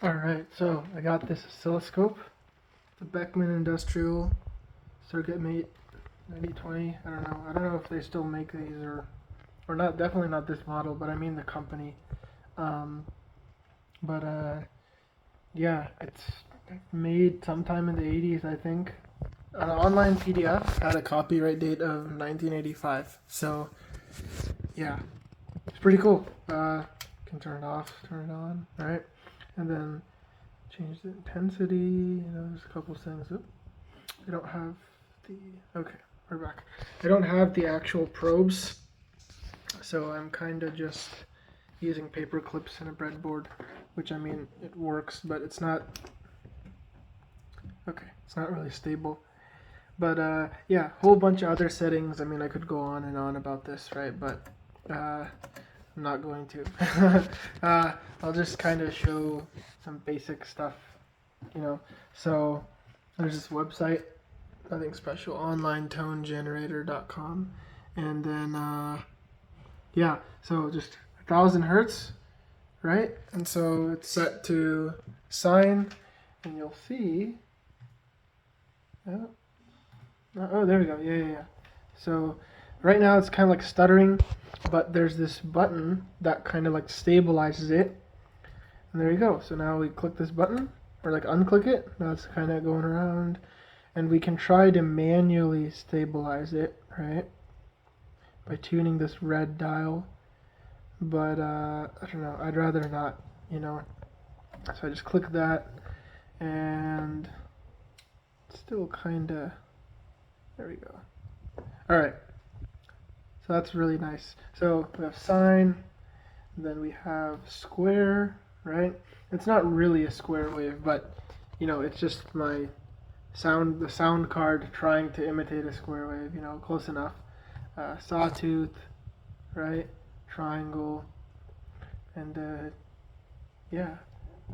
Alright, so I got this oscilloscope. It's a Beckman Industrial Circuit Mate 9020. I don't know if they still make these or not. Definitely not this model, but I mean the company. Um, but yeah, it's made sometime in the 80s, I think. An online PDF had a copyright date of 1985. So yeah, it's pretty cool. Can turn it off, turn it on, right? And then change the intensity. There's a couple things. Oop, I don't have the. Okay, we're back. I don't have the actual probes, so I'm kind of just using paper clips and a breadboard, which I mean it works, but it's not. Okay, it's not really stable. But yeah, whole bunch of other settings. I mean, I could go on and on about this, right? But I'm not going to. I'll just kind of show some basic stuff, So there's this website, nothing special, onlinetonegenerator.com, and then yeah, so just 1,000 hertz, right? And so it's set to sine, and you'll see. Oh, there we go. Yeah. So right now it's kind of like stuttering, but there's this button that kind of like stabilizes it. And there you go. So now we click this button, or like unclick it. Now it's kind of going around. And we can try to manually stabilize it, right? By tuning this red dial. But I don't know. I'd rather not. So I just click that, and it's still kind of. There we go. All right. So that's really nice. So we have sine, then we have square, right? It's not really a square wave, but it's just the sound card trying to imitate a square wave, close enough. Sawtooth, right? Triangle, and yeah.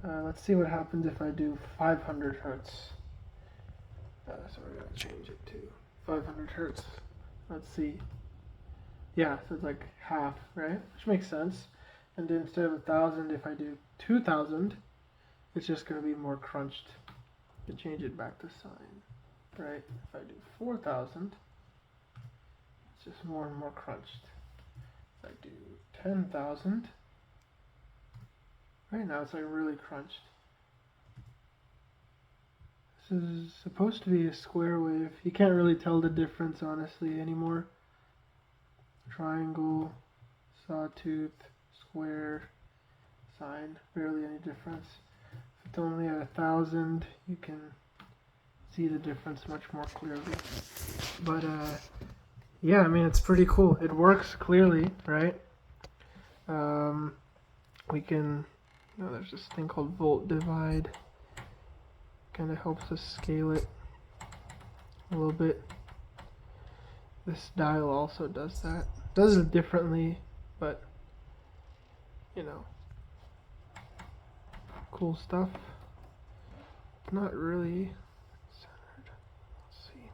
Let's see what happens if I do 500 hertz. So we're gonna change it to 500 hertz. Let's see. Yeah, so it's like half, right? Which makes sense. And then instead of 1,000, if I do 2,000, it's just going to be more crunched. You change it back to sine, right? If I do 4,000, it's just more and more crunched. If I do 10,000, right now it's like really crunched. This is supposed to be a square wave. You can't really tell the difference, honestly, anymore. Triangle, sawtooth, square, sine, barely any difference. If it's only at 1,000, you can see the difference much more clearly. But yeah, I mean, it's pretty cool. It works clearly, right? We can, there's this thing called volt divide. Kind of helps us scale it a little bit. This dial also does that. Does it differently, but cool stuff. Not really centered. Let's see.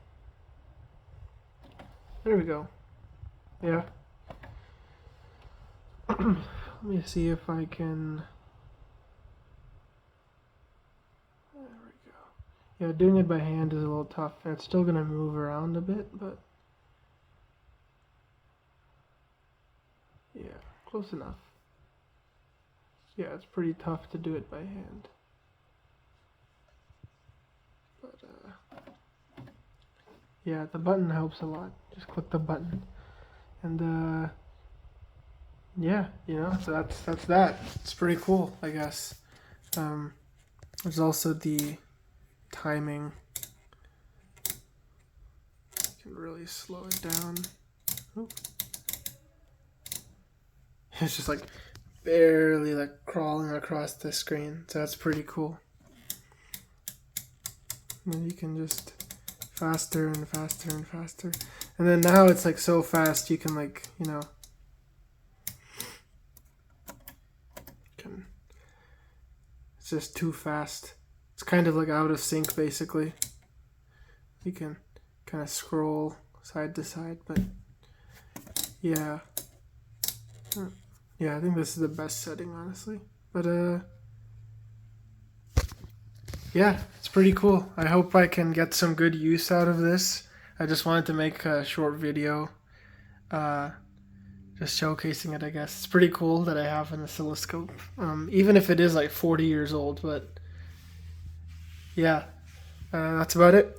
There we go. Yeah. Let me see if I can. There we go. Yeah, doing it by hand is a little tough. It's still gonna move around a bit, but yeah, close enough. Yeah, it's pretty tough to do it by hand. But yeah, the button helps a lot. Just click the button, and yeah, so that's that. It's pretty cool, I guess. There's also the timing. You can really slow it down. Oop. It's just like barely like crawling across the screen, so that's pretty cool. And then you can just faster and faster and faster, and then now it's like so fast you can like it's just too fast. It's kind of like out of sync basically. You can kind of scroll side to side, but yeah. Yeah, I think this is the best setting, honestly. But yeah, it's pretty cool. I hope I can get some good use out of this. I just wanted to make a short video, uh, just showcasing it, I guess. It's pretty cool that I have an oscilloscope, even if it is like 40 years old, but yeah, that's about it.